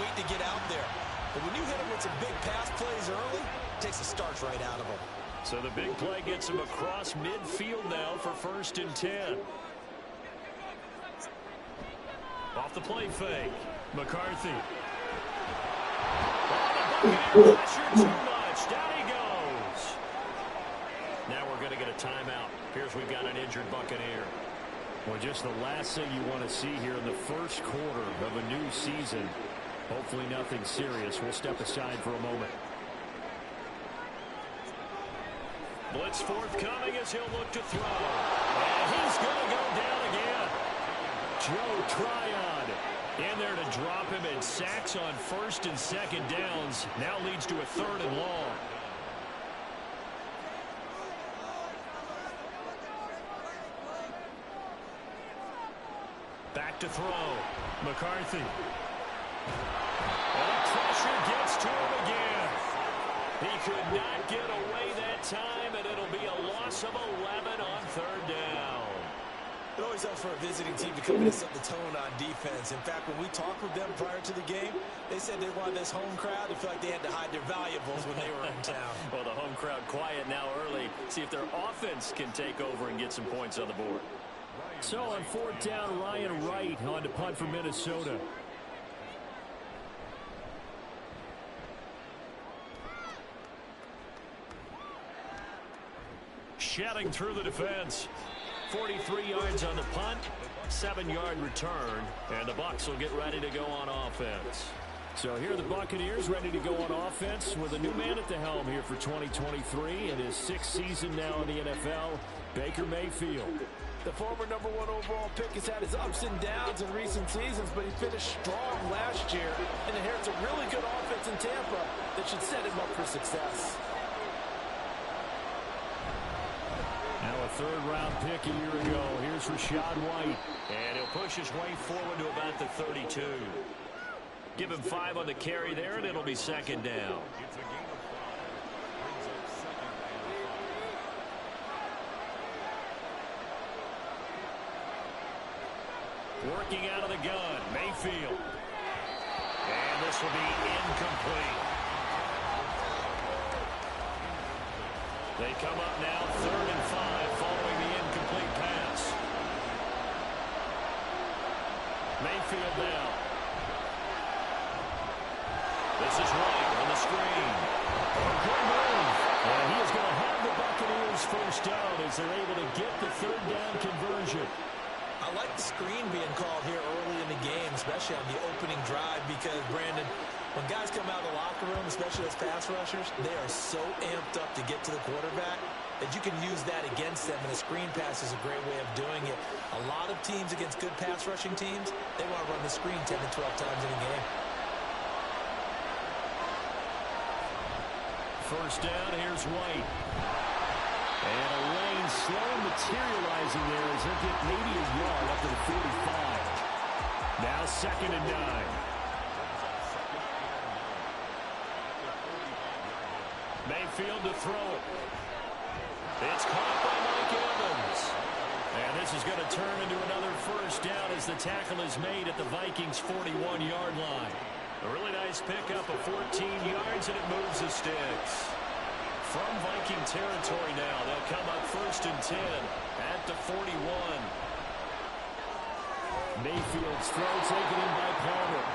wait to get out there. But when you hit them with some big pass plays early, it takes the starch right out of them. So the big play gets him across midfield now for 1st and 10. Off the play fake. McCarthy. Pressure too much. Down he goes. Now we're going to get a timeout. Here's we've got an injured Buccaneer. Well, just the last thing you want to see here in the first quarter of a new season. Hopefully nothing serious. We'll step aside for a moment. Blitz forthcoming as he'll look to throw. And he's going to go down again. Joe Tryon in there to drop him, and sacks on 1st and 2nd downs. Now leads to a 3rd and long. Back to throw. McCarthy. And pressure gets to him again. He could not get away that time, and it'll be a loss of 11 on 3rd down. It always helps for a visiting team to come in and set the tone on defense. In fact, when we talked with them prior to the game, they said they wanted this home crowd to feel like they had to hide their valuables when they were in town. Well, the home crowd quiet now early. See if their offense can take over and get some points on the board. So on 4th down, Ryan Wright on to punt for Minnesota. Shedding through the defense. 43 yards on the punt, 7-yard return, and the Bucs will get ready to go on offense. So here are the Buccaneers ready to go on offense with a new man at the helm here for 2023 in his 6th season now in the NFL, Baker Mayfield. The former #1 overall pick has had his ups and downs in recent seasons, but he finished strong last year and inherits a really good offense in Tampa that should set him up for success. Now a 3rd-round pick a year ago. Here's Rachaad White. And he'll push his way forward to about the 32. Give him 5 on the carry there, and it'll be 2nd down. Working out of the gun, Mayfield. And this will be incomplete. They come up now 3rd and 5 following the incomplete pass. Mayfield now. This is White on the screen. Good move. And he is going to have the Buccaneers 1st down as they're able to get the 3rd down conversion. I like the screen being called here early in the game, especially on the opening drive, because, Brandon, when guys come out of the locker room, especially as pass rushers, they are so amped up to get to the quarterback that you can use that against them, and a screen pass is a great way of doing it. A lot of teams against good pass rushing teams, they want to run the screen 10 to 12 times in a game. 1st down, here's White. And a lane slow materializing there as he'll get maybe a yard up to the 45. Now 2nd and 9. Mayfield to throw it. It's caught by Mike Evans. And this is going to turn into another 1st down as the tackle is made at the Vikings' 41-yard line. A really nice pickup of 14 yards, and it moves the sticks. From Viking territory now, they'll come up 1st and 10 at the 41. Mayfield's throw taken in by Palmer.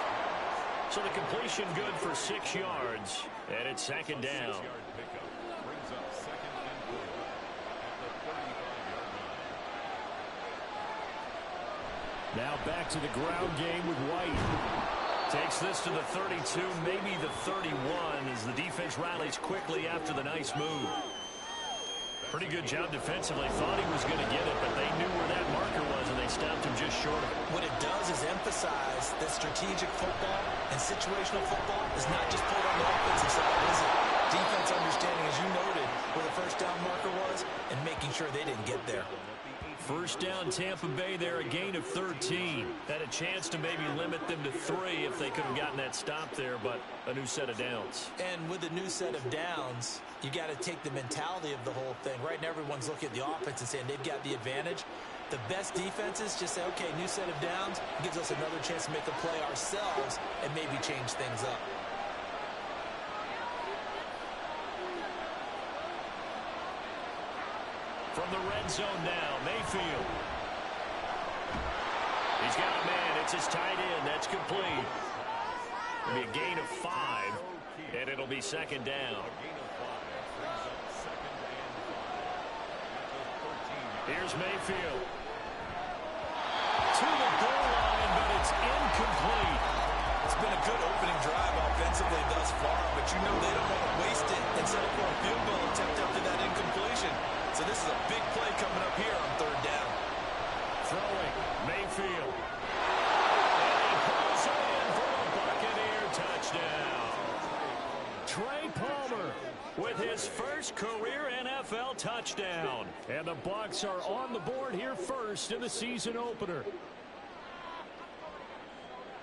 So the completion good for 6 yards, and it's 2nd down. Now back to the ground game with White. Takes this to the 32, maybe the 31, as the defense rallies quickly after the nice move. Pretty good job defensively. Thought he was going to get it, but they knew where that marker was, and they stopped him just short of it. What it does is emphasize that strategic football and situational football is not just played on the offensive side, is it? Defense understanding, as you noted, where the 1st down marker was, and making sure they didn't get there. 1st down, Tampa Bay there, a gain of 13. Had a chance to maybe limit them to 3 if they could have gotten that stop there, but a new set of downs. And with a new set of downs, you got to take the mentality of the whole thing. Right now, everyone's looking at the offense and saying they've got the advantage. The best defenses just say, okay, new set of downs. It gives us another chance to make a play ourselves and maybe change things up. From the red zone now, Mayfield. He's got a man. It's his tight end. That's complete. It'll be a gain of 5, and it'll be second down. Here's Mayfield. To the goal line, but it's incomplete. It's been a good opening drive offensively thus far, but you know they don't want to waste it and settle for a field goal attempt after that incompletion. So this is a big play coming up here on third down. Throwing, Mayfield. And he pulls it in for a Buccaneer touchdown. Trey Palmer with his first career NFL touchdown. And the Bucs are on the board here first in the season opener.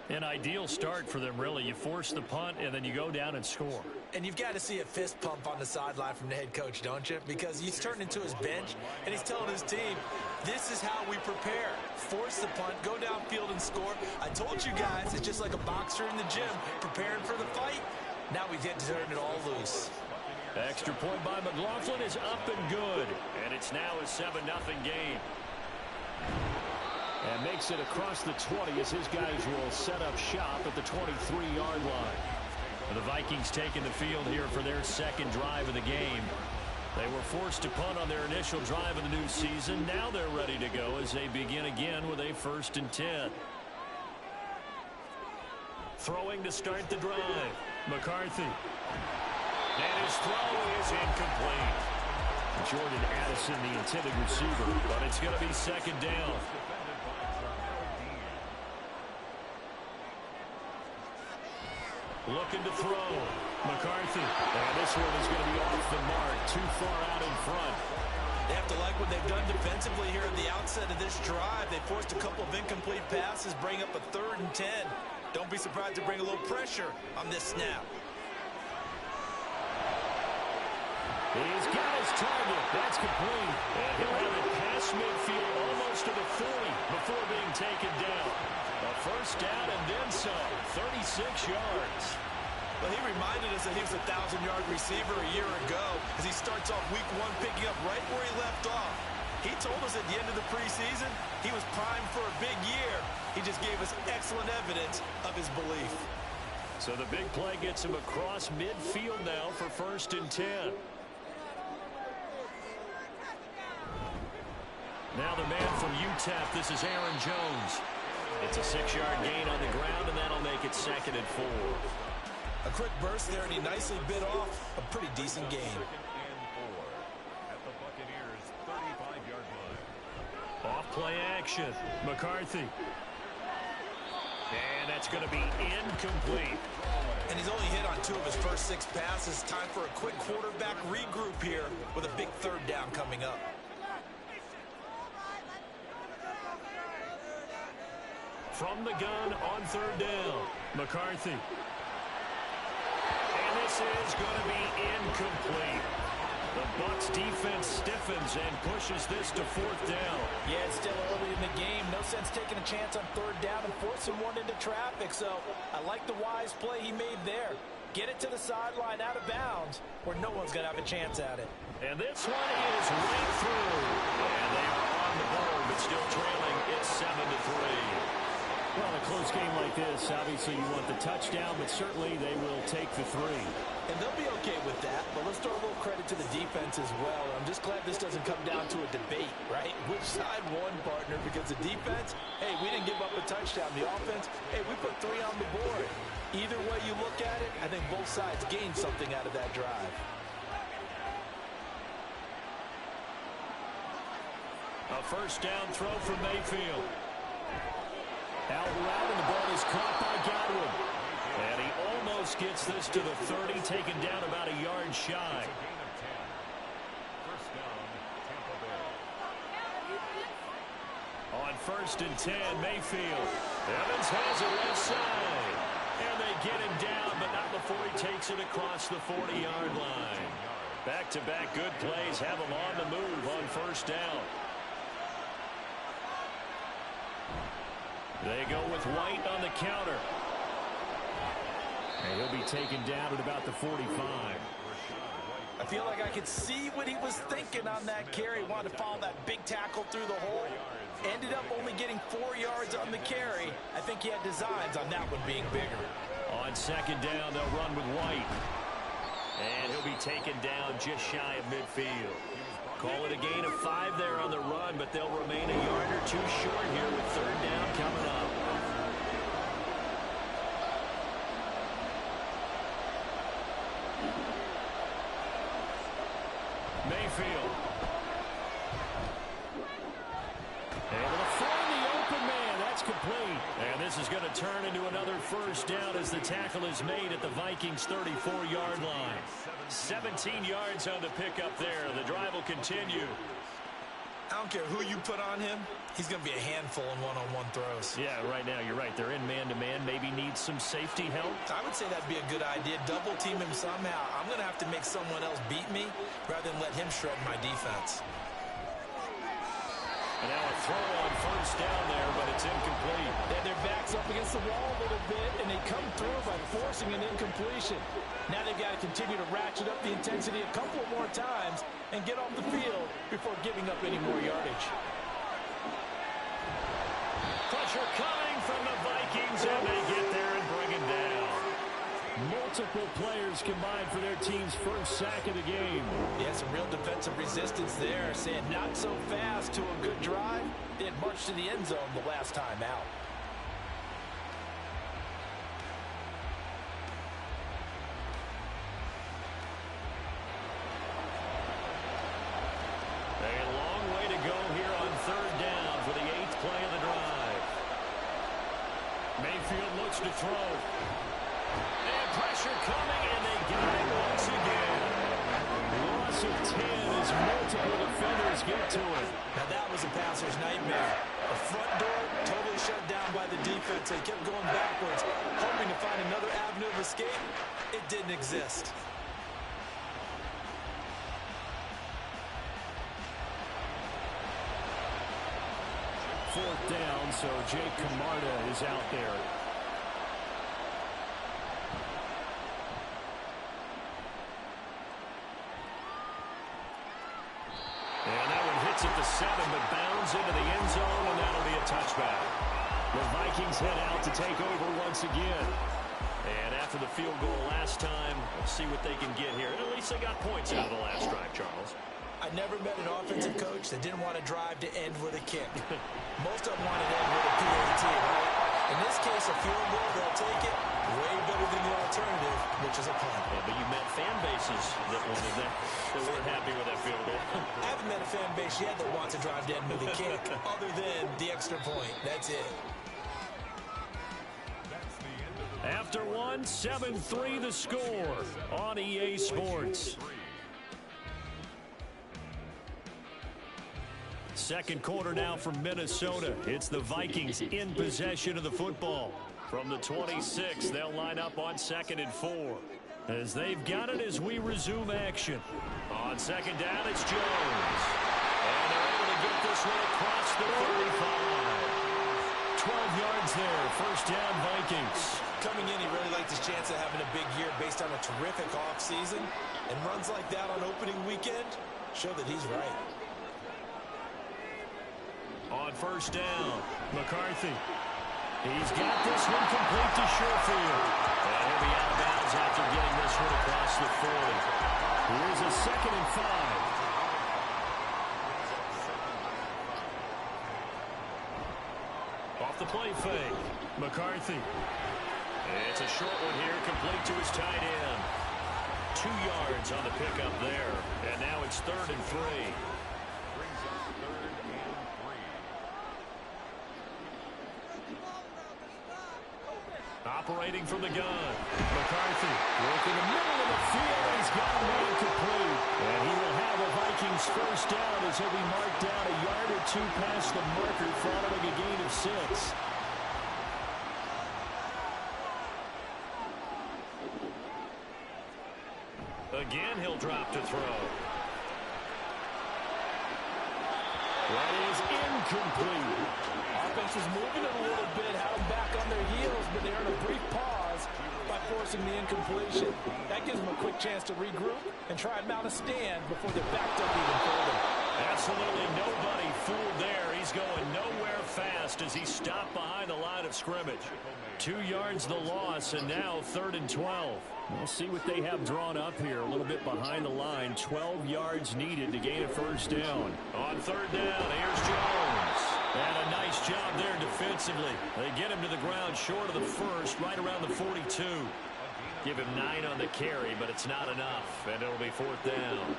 An ideal start for them, really. You force the punt, and then you go down and score. And you've got to see a fist pump on the sideline from the head coach, don't you? Because he's turned into his bench, and he's telling his team, this is how we prepare. Force the punt, go downfield and score. I told you guys, it's just like a boxer in the gym preparing for the fight. Now we get to turn it all loose. Extra point by McLaughlin is up and good. And it's now a 7-0 game. And makes it across the 20 as his guys will set up shop at the 23-yard line. The Vikings taking the field here for their second drive of the game. They were forced to punt on their initial drive of the new season. Now they're ready to go as they begin again with a 1st and 10. Throwing to start the drive. McCarthy. And his throw is incomplete. Jordan Addison, the intended receiver, but it's going to be second down. Looking to throw. McCarthy. And this one is going to be off the mark. Too far out in front. They have to like what they've done defensively here at the outset of this drive. They forced a couple of incomplete passes, bring up a 3rd and 10. Don't be surprised to bring a little pressure on this snap. He's got his target. That's complete. And he'll have it past midfield almost to the 40 before being taken down. A 1st down and then some. 36 yards. Well, he reminded us that he was a 1,000-yard receiver a year ago as he starts off week 1 picking up right where he left off. He told us at the end of the preseason he was primed for a big year. He just gave us excellent evidence of his belief. So the big play gets him across midfield now for 1st and 10. Now the man from UTEP, this is Aaron Jones. It's a 6-yard gain on the ground, and that'll make it 2nd and 4. A quick burst there, and he nicely bit off a pretty decent gain. At the Buccaneers' 35-yard line. Off play action. McCarthy. And that's going to be incomplete. And he's only hit on 2 of his first 6 passes. Time for a quick quarterback regroup here with a big 3rd down coming up. From the gun on 3rd down. McCarthy. And this is going to be incomplete. The Bucs defense stiffens and pushes this to 4th down. Yeah, it's still early in the game. No sense taking a chance on 3rd down and forcing one into traffic. So I like the wise play he made there. Get it to the sideline out of bounds where no one's going to have a chance at it. And this one is right through. And they are on the board, but still trailing. It's 7-3. Well, in a close game like this, obviously you want the touchdown, but certainly they will take the 3. And they'll be okay with that, but let's throw a little credit to the defense as well. I'm just glad this doesn't come down to a debate, right? Which side won, partner? Because the defense, hey, we didn't give up a touchdown. The offense, hey, we put 3 on the board. Either way you look at it, I think both sides gained something out of that drive. A 1st down throw from Mayfield. Out route, and the ball is caught by Godwin. And he almost gets this to the 30, taken down about a yard shy. On 1st and 10, Mayfield. Evans has it left side. And they get him down, but not before he takes it across the 40-yard line. Back-to-back good plays have him on the move on 1st down. They go with White on the counter. And he'll be taken down at about the 45. I feel like I could see what he was thinking on that carry. Wanted to follow that big tackle through the hole. Ended up only getting 4 yards on the carry. I think he had designs on that one being bigger. On second down, they'll run with White. And he'll be taken down just shy of midfield. Call it a gain of 5 there on the run, but they'll remain a yard or two short here with third down coming up. Mayfield. Able to find the open man. That's complete. And this is going to turn into another first down as the tackle is made at the Vikings' 34-yard line. 17 yards on the pickup there. The drive will continue. I don't care who you put on him. He's going to be a handful in one-on-one throws. Yeah, right now you're right. They're in man-to-man. Maybe needs some safety help. I would say that'd be a good idea. Double team him somehow. I'm going to have to make someone else beat me rather than let him shred my defense. And now a throw on first down there, but it's incomplete. They had their backs up against the wall a little bit, and they come through by forcing an incompletion. Now they've got to continue to ratchet up the intensity a couple of more times and get off the field before giving up any more yardage. Pressure coming from the Vikings, and they get there and bring him down. Multiple players combined for their team's first sack of the game. Yeah, some real defensive resistance there, saying not so fast to a good drive. They had marched to the end zone the last time out. A long way to go here on third down for the 8th play of the drive. Mayfield looks to throw. And pressure coming, and they got him once again. Loss of 10 as multiple defenders get to it. Now that was a passer's nightmare. The front door totally shut down by the defense. They kept going backwards, hoping to find another avenue of escape. It didn't exist. Fourth down, so Jake Camarda is out there. And that one hits at the 7, but bounds into the end zone, and that'll be a touchback. The Vikings head out to take over once again. And after the field goal last time, we'll see what they can get here. At least they got points out of the last drive, Charles. I never met an offensive coach that didn't want to drive to end with a kick. Most of them wanted to end with a PAT, right? In this case, a field goal, they'll take it. Way better than the alternative, which is a punt. Yeah, but you met fan bases that wanted that. They weren't happy with that field goal. I haven't met a fan base yet that wants to drive to end with a kick, other than the extra point. That's it. After one, 7-3 the score on EA Sports. Second quarter now from Minnesota. It's the Vikings in possession of the football. From the 26, they'll line up on 2nd and 4. As they've got it as we resume action. On second down, it's Jones. And they're able to get this one across the 35. 12 yards there, first down Vikings. Coming in, he really liked his chance of having a big year based on a terrific offseason. And runs like that on opening weekend show that he's right. On first down, McCarthy. He's got this one complete to Sherfield. And he'll be out of bounds after getting this one across the 40. Here's a 2nd and 5. Off the play fake. McCarthy. It's a short one here, complete to his tight end. 2 yards on the pickup there. And now it's 3rd and 3. Operating from the gun. McCarthy working the middle of the field. He's got one complete. And he will have a Vikings first down as he'll be marked down a yard or 2 past the marker following a gain of 6. Again, he'll drop to throw. That is incomplete. Offense was moving it a little bit, had them back on their heels, but they earned a brief pause by forcing the incompletion. That gives them a quick chance to regroup and try and mount a stand before they're backed up even further. Absolutely nobody fooled there. He's going nowhere fast as he stopped behind the line of scrimmage. 2 yards the loss, and now 3rd and 12. We'll see what they have drawn up here. A little bit behind the line. 12 yards needed to gain a first down. On 3rd down, here's Jones. And a nice job there defensively. They get him to the ground short of the first, right around the 42. Give him 9 on the carry, but it's not enough, and it'll be 4th down.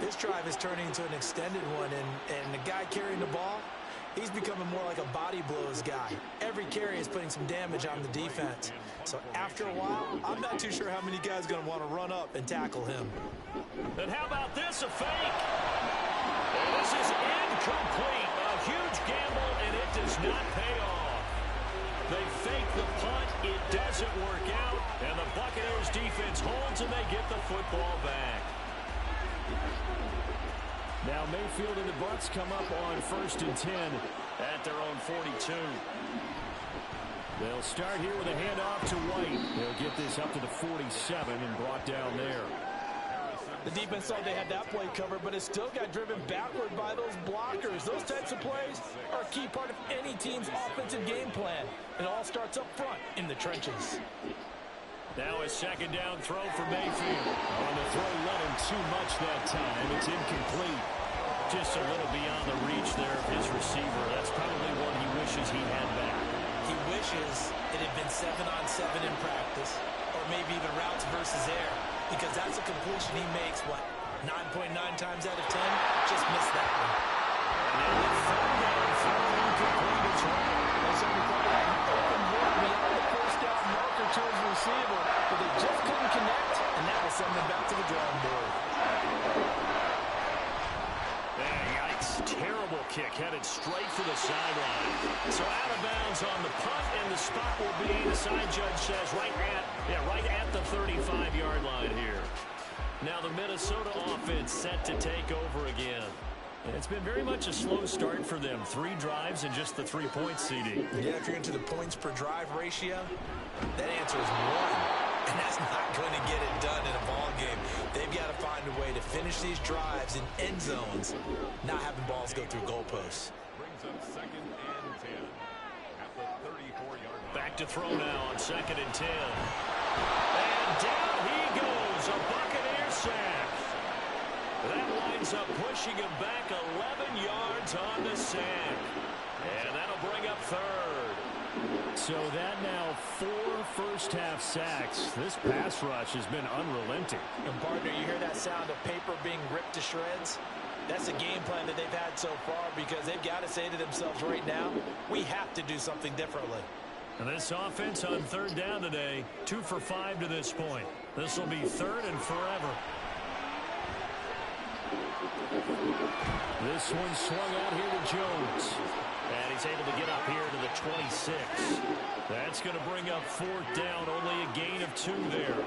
This drive is turning into an extended one, and the guy carrying the ball, he's becoming more like a body blows guy. Every carry is putting some damage on the defense. So after a while, I'm not too sure how many guys are going to want to run up and tackle him. And how about this, a fake? And this is incomplete. A huge gamble, and it does not pay off. They fake the punt. It doesn't work out. And the Buccaneers defense holds, and they get the football back. Now Mayfield and the Bucs come up on 1st and 10 at their own 42. They'll start here with a handoff to White. They'll get this up to the 47 and brought down there. The defense thought they had that play covered, but it still got driven backward by those blockers. Those types of plays are a key part of any team's offensive game plan. It all starts up front in the trenches. Now a 2nd down throw for Mayfield. On the throw, let him too much that time. It's incomplete. Just a little beyond the reach there of his receiver. That's probably one he wishes he had back. He wishes it had been 7-on-7 in practice, or maybe even routes versus air, because that's a completion he makes, what, 9.9 times out of 10? Just missed that one. And then the 3rd down throw incomplete as well. They certainly thought they had an open look beyond the first down marker to his receiver, but they just couldn't connect, and that will send them back to the drawing board. Terrible kick headed straight for the sideline. So out of bounds on the punt, and the spot will be, the side judge says, right at the 35-yard line here. Now the Minnesota offense set to take over again. It's been very much a slow start for them. 3 drives and just the 3 points, CD. Yeah, if you're into the points per drive ratio, that answer is 1. And that's not going to get it done in a ball game. They've got to find a way to finish these drives in end zones, not having balls go through goalposts. Brings up 2nd and 10 at the 34-yard line. Back to throw now on 2nd and 10. And down he goes. A Buccaneer sack. That winds up pushing him back 11 yards on the sack. And that'll bring up 3rd. So that now 4 first-half sacks. This pass rush has been unrelenting. And partner, you hear that sound of paper being ripped to shreds? That's a game plan that they've had so far, because they've got to say to themselves right now, we have to do something differently. And this offense on 3rd down today, 2 for 5 to this point. This will be 3rd and forever. This one swung out here to Jones. And he's able to get up here to the 26. That's going to bring up 4th down. Only a gain of 2 there.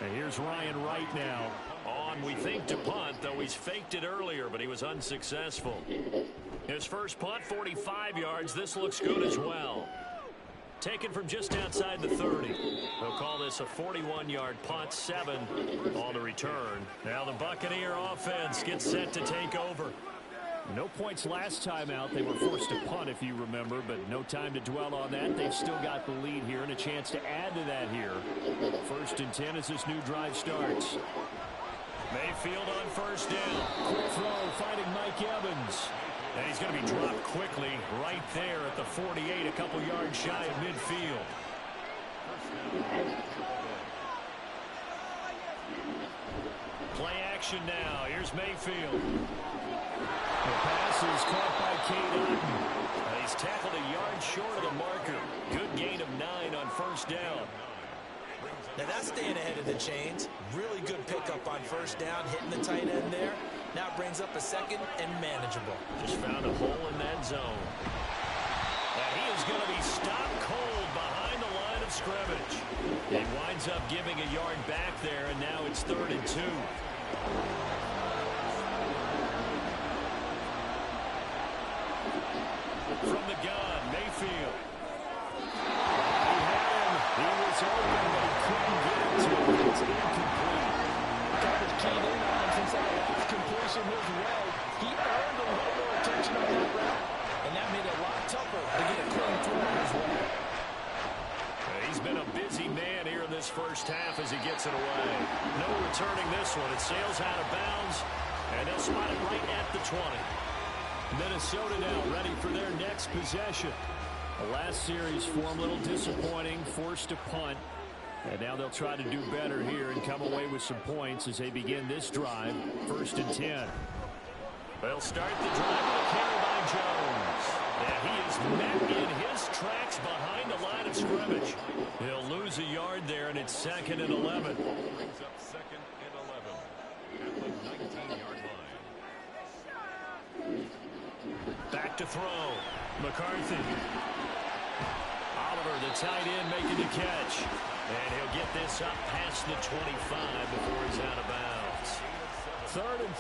And here's Ryan Wright now. On, we think, to punt, though he's faked it earlier, but he was unsuccessful. His first punt, 45 yards. This looks good as well. Taken from just outside the 30. They'll call this a 41-yard punt, 7 on the return. Now the Buccaneer offense gets set to take over. No points last time out. They were forced to punt, if you remember, but no time to dwell on that. They've still got the lead here and a chance to add to that here. 1st and 10 as this new drive starts. Mayfield on 1st down. Quick throw, finding Mike Evans. And he's going to be dropped quickly right there at the 48, a couple yards shy of midfield. Play action now. Here's Mayfield. The pass is caught by Cade Otton. He's tackled a yard short of the marker. Good gain of 9 on 1st down. Now that's staying ahead of the chains. Really good pickup on 1st down, hitting the tight end there. Now it brings up a 2nd and manageable. Just found a hole in that zone. And he is going to be stopped cold behind the line of scrimmage. He winds up giving a yard back there, and now it's 3rd and 2. From the gun, Mayfield. He had him. He was open, but he couldn't get it to him. It's incomplete. Coverage keyed in on him since that last completion his way. He earned a little more attention on that route, and that made it a lot tougher to get a clean throw his way. He's been a busy man here in this first half as he gets it away. No returning this one. It sails out of bounds, and they'll spot it right at the 20. Minnesota now ready for their next possession. The last series for them a little disappointing, forced to punt. And now they'll try to do better here and come away with some points as they begin this drive. 1st and 10. They'll start the drive with a carry by Jones. And he is met in his tracks behind the line of scrimmage. He'll lose a yard there, and it's 2nd and 11. Brings up 2nd and 11 at the 19-yard line. Back to throw. McCarthy. Oliver, the tight end, making the catch. And he'll get this up past the 25 before he's out of bounds. 3rd and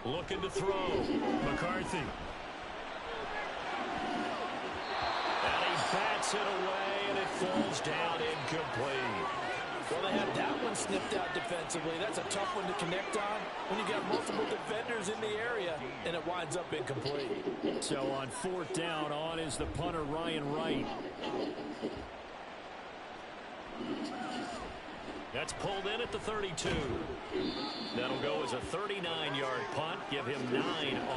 4. Looking to throw. McCarthy. And he bats it away, and it falls down incomplete. Well, they had that one snipped out defensively. That's a tough one to connect on when you got multiple defenders in the area, and it winds up incomplete. So on 4th down, on is the punter, Ryan Wright. That's pulled in at the 32. That'll go as a 39-yard punt. Give him 9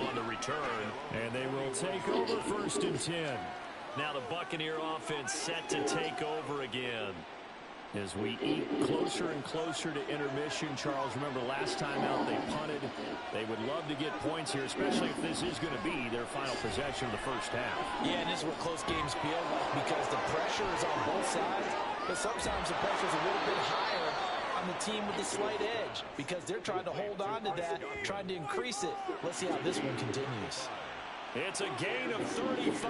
on the return. And they will take over 1st and 10. Now the Buccaneer offense set to take over again. As we eat closer and closer to intermission, Charles, remember last time out they punted. They would love to get points here, especially if this is going to be their final possession of the first half. Yeah, and this is what close games feel like because the pressure is on both sides, but sometimes the pressure is a little bit higher on the team with the slight edge because they're trying to hold on to that, trying to increase it. Let's see how this one continues. It's a gain of 35.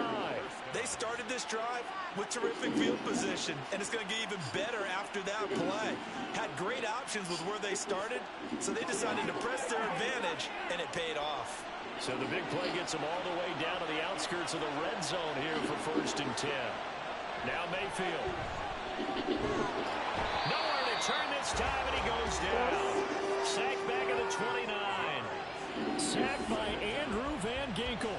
They started this drive with terrific field position, and it's going to get even better after that play. Had great options with where they started, so they decided to press their advantage, and it paid off. So the big play gets them all the way down to the outskirts of the red zone here for 1st and 10. Now Mayfield. Nowhere to turn this time, and he goes down. Sacked back at the 29. Sacked by Andrew Van Ginkel.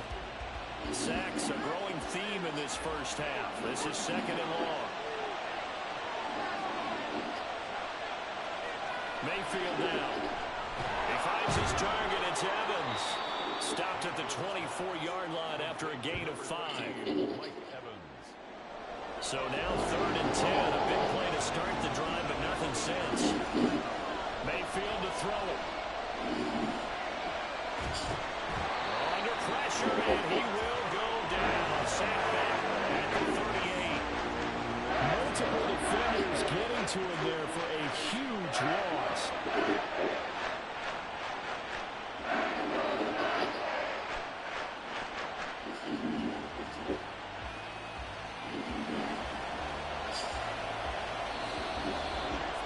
Sacks a growing theme in this first half. This is 2nd and long. Mayfield now. He finds his target. It's Evans. Stopped at the 24-yard line after a gain of 5. So now 3rd and 10. A big play to start the drive, but nothing since. Mayfield to throw it. Under pressure, and he will go down. Sacked back at the 38. Multiple defenders getting to him there for a huge loss.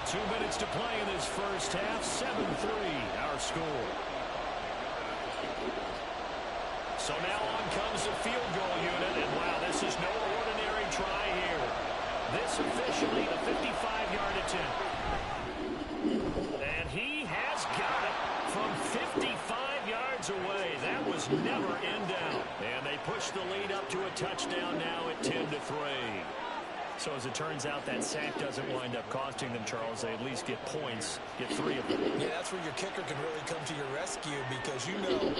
Two minutes to play in this first half. 7-3, our score. So now on comes the field goal unit, and wow, this is no ordinary try here. This officially a 55-yard attempt. And he has got it from 55 yards away. That was never in doubt. And they push the lead up to a touchdown now at 10-3. So as it turns out, that sack doesn't wind up costing them, Charles. They at least get points, get 3 of them. Yeah, that's where your kicker can really come to your rescue because, you know,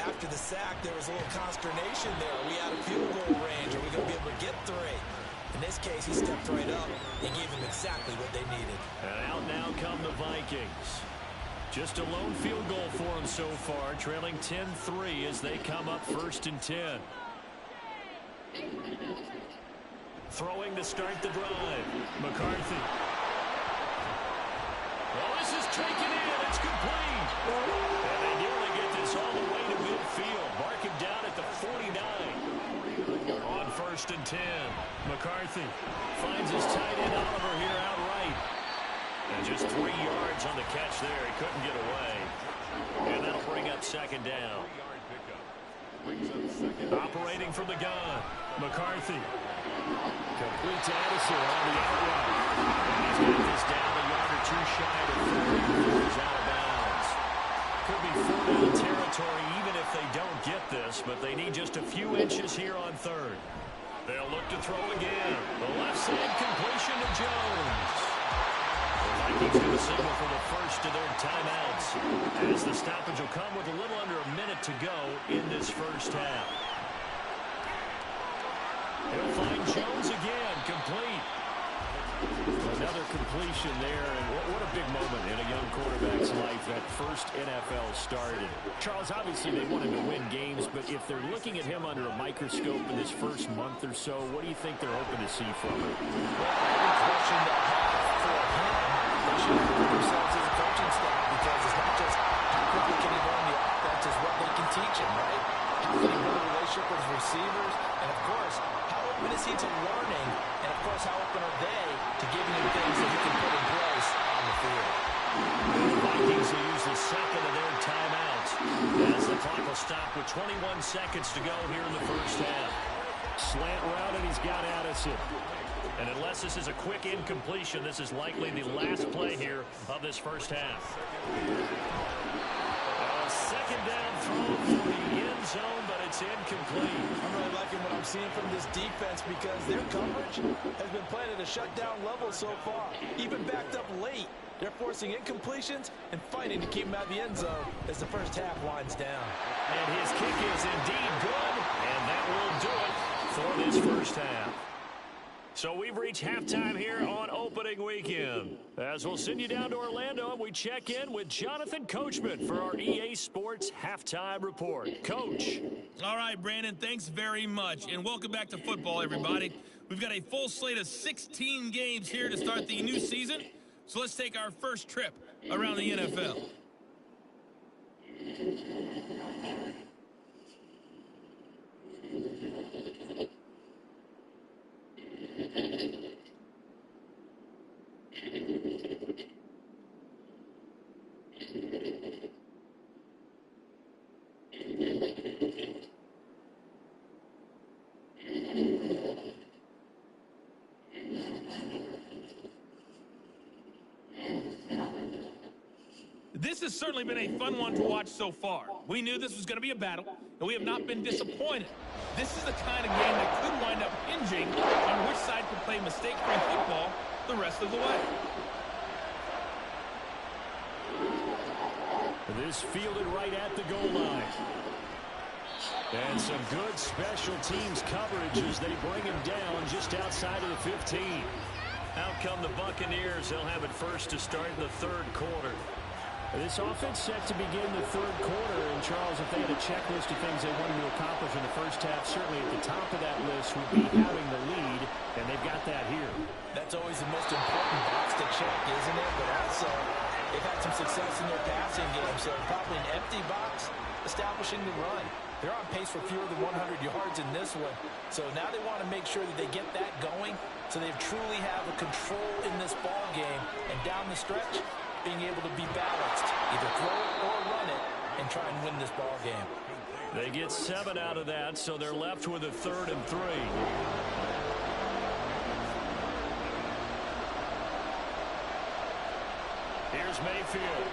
after the sack, there was a little consternation there. Are we out of field goal range? Are we going to be able to get 3? In this case, he stepped right up and gave them exactly what they needed. And out now come the Vikings. Just a lone field goal for them so far, trailing 10-3 as they come up 1st and 10. Throwing to start the drive. McCarthy. Well, this is taken in. It's complete. And they nearly get this all the way to midfield. Mark him down at the 49. On 1st and 10. McCarthy finds his tight end Oliver here outright. And just 3 yards on the catch there. He couldn't get away. And that'll bring up second down. Operating from the gun, McCarthy. Complete to Edison on the outright. He's got this down a yard or two shy of 40. He's out of bounds. Could be fourth down territory even if they don't get this, but they need just a few inches here on third. They'll look to throw again. The left side completion to Jones. The Vikings going to signal for the first of their timeouts, as the stoppage will come with a little under a minute to go in this first half. He'll find Jones again, complete. Another completion there, and what a big moment in a young quarterback's life, that first NFL started. Charles, obviously they wanted to win games, but if they're looking at him under a microscope in this first month or so, what do you think they're hoping to see from him? Well, every question they'll have for him, they should put themselves as a coaching staff, because it's not just how quickly can he learn the offense, it's what they can teach him, right? How can he build a relationship with his receivers? And, of course, how open is he to learning? And, of course, how open are they to giving him things that he can put in place on the field? The Vikings will use the second of their timeouts as the clock will stop with 21 seconds to go here in the first half. Slant route, and he's got Addison. And unless this is a quick incompletion, this is likely the last play here of this first half. A second down throw for the end zone, but it's incomplete. I'm really liking what I'm seeing from this defense, because their coverage has been playing at a shutdown level so far. Even backed up late, they're forcing incompletions and fighting to keep him out of the end zone as the first half winds down. And his kick is indeed good, and that will do it for this first half. So we've reached halftime here on opening weekend. As we'll send you down to Orlando, and we check in with Jonathan Coachman for our EA Sports Halftime Report. Coach. All right, Brandon, thanks very much. And welcome back to football, everybody. We've got a full slate of 16 games here to start the new season. So let's take our first trip around the NFL. This has certainly been a fun one to watch so far. We knew this was going to be a battle, and we have not been disappointed. This is the kind of game that could wind up hinging on which side can play mistake-free football the rest of the way. This fielded right at the goal line. And some good special teams coverage as they bring him down just outside of the 15. Out come the Buccaneers. They'll have it first to start the third quarter. This offense set to begin the third quarter, and Charles, if they had a checklist of things they wanted to accomplish in the first half, certainly at the top of that list would be having the lead, and they've got that here. That's always the most important box to check, isn't it? But also, they've had some success in their passing game, so probably an empty box establishing the run. They're on pace for fewer than 100 yards in this one, so now they want to make sure that they get that going, so they truly have a control in this ball game, and down the stretch, being able to be balanced, either throw it or run it, and try and win this ball game. They get 7 out of that, so they're left with a 3rd and 3. Here's Mayfield.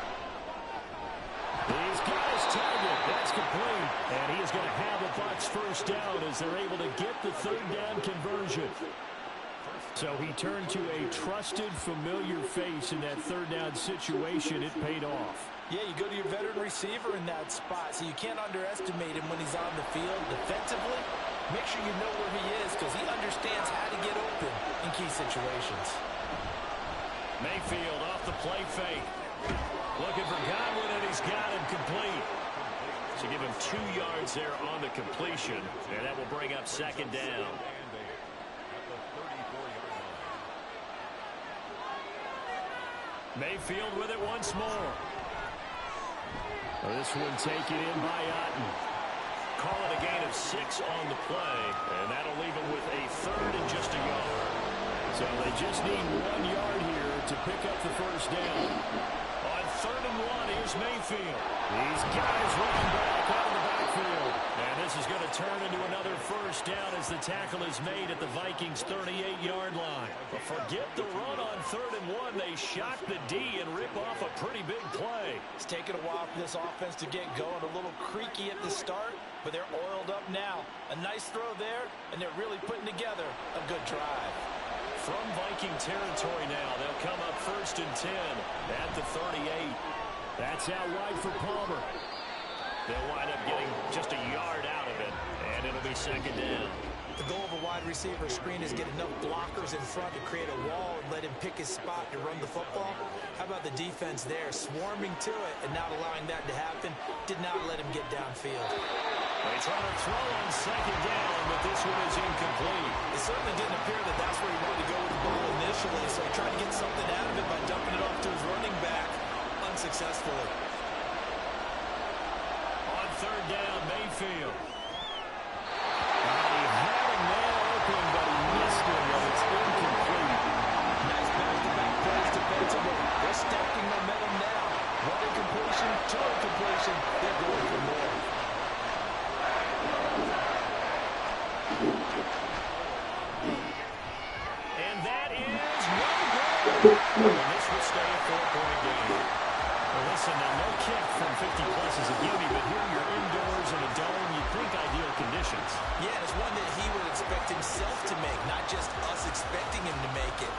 He's got his target. That's complete. And he is going to have a Bucs first down as they're able to get the 3rd down conversion. So he turned to a trusted, familiar face in that 3rd down situation. It paid off. Yeah, you go to your veteran receiver in that spot, so you can't underestimate him when he's on the field defensively. Make sure you know where he is, because he understands how to get open in key situations. Mayfield off the play fake. Looking for Godwin, and he's got him complete. So give him 2 yards there on the completion, and that will bring up 2nd down. Mayfield with it once more. This one taken in by Otten. Call it a gain of 6 on the play, and that'll leave him with a 3rd and just a yard. So they just need 1 yard here to pick up the first down. On 3rd and 1. Here's Mayfield. These guys running back out of the backfield. And this is going to turn into another first down as the tackle is made at the Vikings' 38-yard line. But forget the run on 3rd and 1. They shot the D and rip off a pretty big play. It's taken a while for this offense to get going. A little creaky at the start, but they're oiled up now. A nice throw there, and they're really putting together a good drive. From Viking territory now, they'll come up 1st and 10 at the 38. That's out wide for Palmer. They'll wind up getting just a yard out of it, and it'll be 2nd down. The goal of a wide receiver screen is get enough blockers in front to create a wall and let him pick his spot to run the football. How about the defense there, swarming to it and not allowing that to happen? Did not let him get downfield. They try to throw on 2nd down, but this one is incomplete. It certainly didn't appear that that's where he wanted to go with the ball initially, so he tried to get something out of it by dumping it off to his running back unsuccessfully. On 3rd down, Mayfield. He had a man open, but he missed it, and it's incomplete. Nice back-to-back plays defensively. They're stacking momentum now. One incompletion, 2 incompletion. They're going for more. And that is no good. And this will stay a 4-point game. Well, listen, now no kick from 50-plus is a gimme, but here you're indoors in a dome. You'd think ideal conditions. Yeah, it's one that he would expect himself to make, not just us expecting him to make it.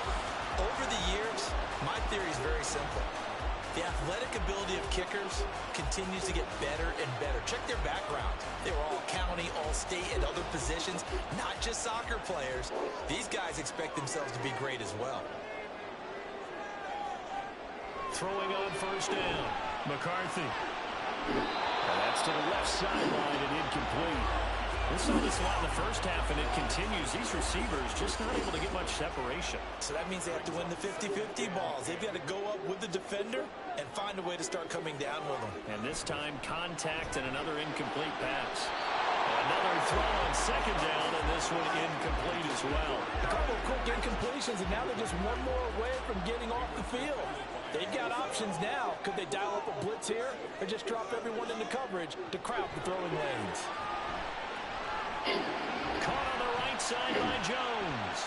Over the years, my theory is very simple. The athletic ability of kickers continues to get better and better. Check their background. They were all county, all state, and other positions, not just soccer players. These guys expect themselves to be great as well. Throwing on 1st down, McCarthy. And that's to the left sideline and incomplete. We saw this a lot in the first half, and it continues. These receivers just not able to get much separation. So that means they have to win the 50-50 balls. They've got to go up with the defender and find a way to start coming down with them. And this time, contact and another incomplete pass. Another throw on 2nd down, and this one incomplete as well. A couple of quick incompletions, and now they're just one more away from getting off the field. They've got options now. Could they dial up a blitz here or just drop everyone into coverage to crowd the throwing lanes? Caught on the right side by Jones.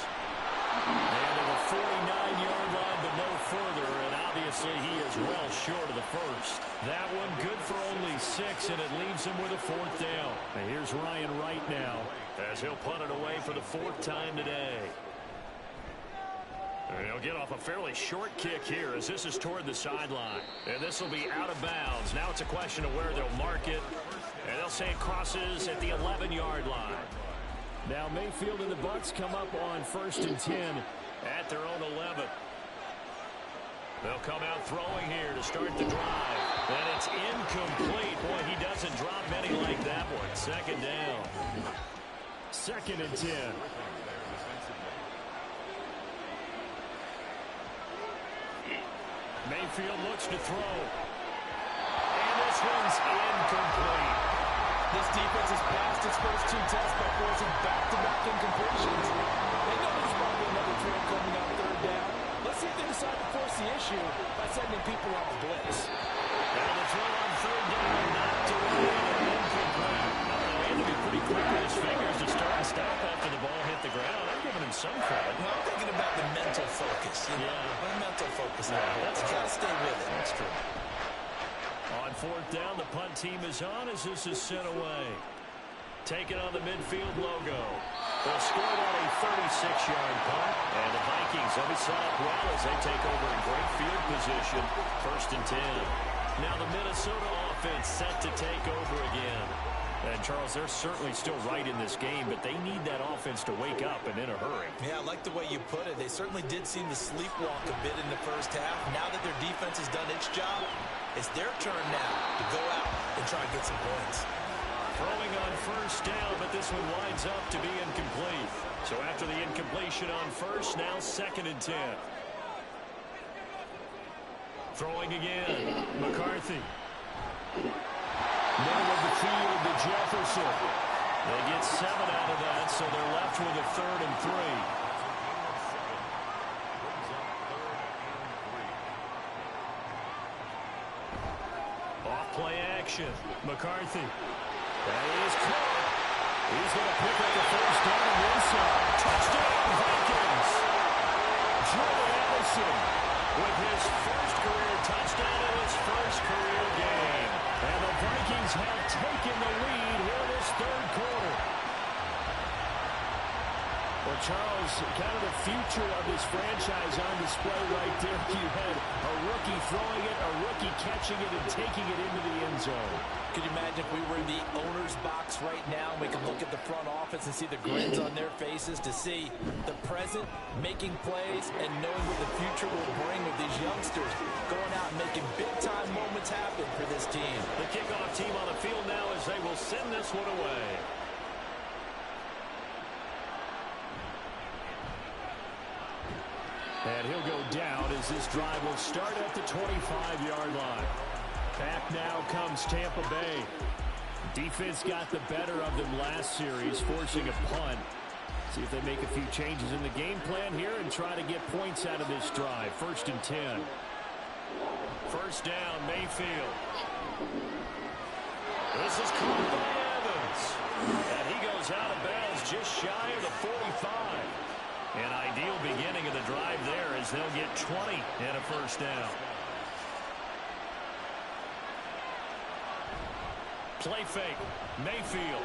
And to the 49-yard line, but no further, and obviously he is well short of the first. That one good for only 6, and it leaves him with a 4th down. And here's Ryan Wright now, as he'll punt it away for the 4th time today. And he'll get off a fairly short kick here as this is toward the sideline. And this will be out of bounds. Now it's a question of where they'll mark it. And they'll say it crosses at the 11-yard line. Now Mayfield and the Bucs come up on 1st and 10 at their own 11. They'll come out throwing here to start the drive. And it's incomplete. Boy, he doesn't drop many like that one. 2nd down. 2nd and 10. Mayfield looks to throw. And this one's incomplete. This defense has passed its first 2 tests by forcing back-to-back incompletions. They know there's probably another throw coming on 3rd down. Let's see if they decide to force the issue by sending people off the blitz. And the throw on 3rd down, knocked away and incomplete. He had to be pretty quick with his fingers to start and stop after the ball hit the ground. I'm giving him some credit. Well, I'm thinking about the mental focus. You know, the mental focus. That's got to stay with it. That's true. On 4th down, the punt team is on as this is sent away. Taking on the midfield logo. They'll score it on a 36-yard punt. And the Vikings will be set up well as they take over in great field position. 1st and 10. Now the Minnesota offense set to take over again. And, Charles, they're certainly still right in this game, but they need that offense to wake up and in a hurry. Yeah, I like the way you put it. They certainly did seem to sleepwalk a bit in the first half. Now that their defense has done its job, it's their turn now to go out and try and get some points. Throwing on 1st down, but this one winds up to be incomplete. So after the incompletion on 1st, now 2nd and 10. Throwing again, McCarthy. Middle of the field to Jefferson. They get 7 out of that, so they're left with a 3rd and 3. play action. McCarthy. That is caught. He's going to pick up the first down on the inside. Touchdown, Vikings. Jordan Addison with his first career touchdown in his first career game. And the Vikings have taken the lead here in this third quarter. Well, Charles, kind of the future of this franchise on display right there. You had a rookie throwing it, a rookie catching it, and taking it into the end zone. Could you imagine if we were in the owner's box right now, we could look at the front office and see the grins on their faces to see the present making plays and knowing what the future will bring with these youngsters going out and making big-time moments happen for this team. The kickoff team on the field now as they will send this one away. And he'll go down as this drive will start at the 25-yard line. Back now comes Tampa Bay. Defense got the better of them last series, forcing a punt. See if they make a few changes in the game plan here and try to get points out of this drive. 1st and 10. First down, Mayfield. This is caught by Evans. And he goes out of bounds just shy of the 45. An ideal beginning of the drive there as they'll get 20 and a first down. Play fake. Mayfield.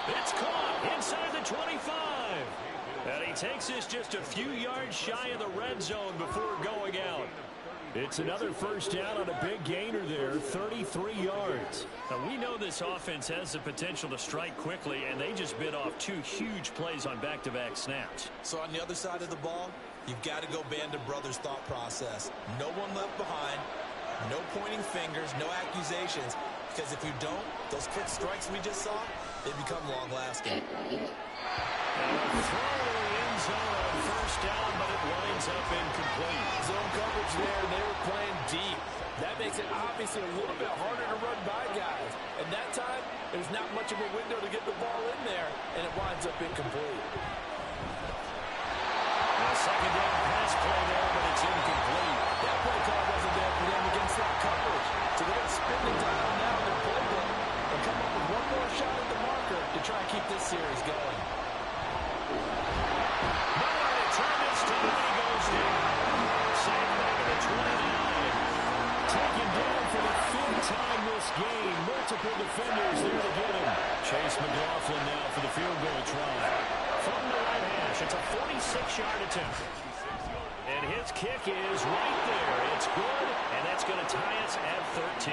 It's caught inside the 25. And he takes this just a few yards shy of the red zone before going out. It's another first down on a big gainer there, 33 yards. Now, we know this offense has the potential to strike quickly, and they just bit off 2 huge plays on back-to-back snaps. So on the other side of the ball, you've got to go Band of Brothers thought process. No one left behind, no pointing fingers, no accusations, because if you don't, those quick strikes we just saw, they become long-lasting. Throw in the end zone on first down, but it winds up incomplete. Zone coverage there, and they were playing deep. That makes it obviously a little bit harder to run by guys. And that time, there's not much of a window to get the ball in there, and it winds up incomplete. A second down pass play there, but it's incomplete. That play call wasn't there for them against that coverage. So they're going to spin the dial now in their playbook and come up with one more shot at the marker to try and keep this series going. Nowhere to turn this time. He goes down. Safe back at the 29. Taken down for the 5th time this game. Multiple defenders there to get him. Chase McLaughlin now for the field goal try. From the right hash, it's a 46-yard attempt. And his kick is right there. It's good, and that's going to tie us at 13.